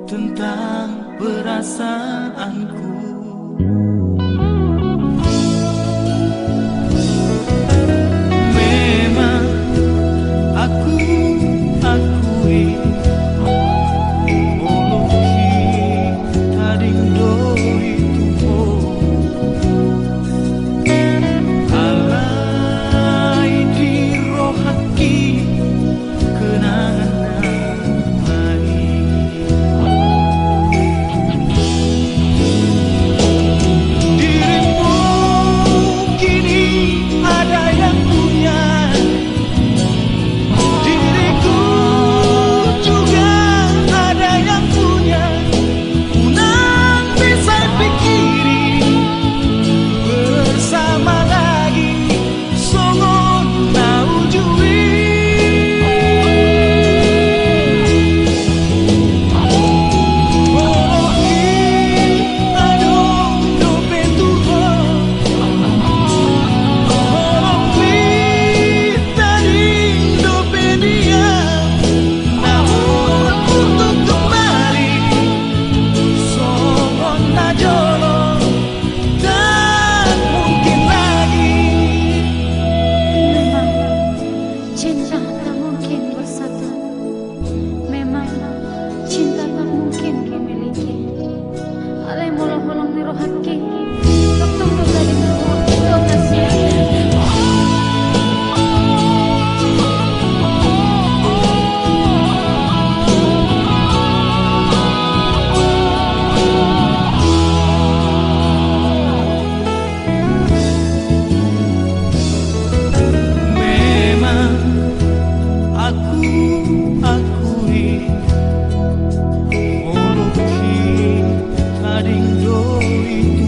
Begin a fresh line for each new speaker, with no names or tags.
tentang perasaanku. Memang aku akui oloki taring doi tupo alai di rohaki kenangan mai. Dirimu kini ada yang punya, diriku juga ada yang punya. Unang bisa pikiri bersama lagi, songon naujui.
Cinta tak mungkin bersatu, memang cinta tak mungkin dimiliki. Alai mulung-mulung ni roh haki, bertemu dari roh itu kasih.
Aku akui oloki taring doi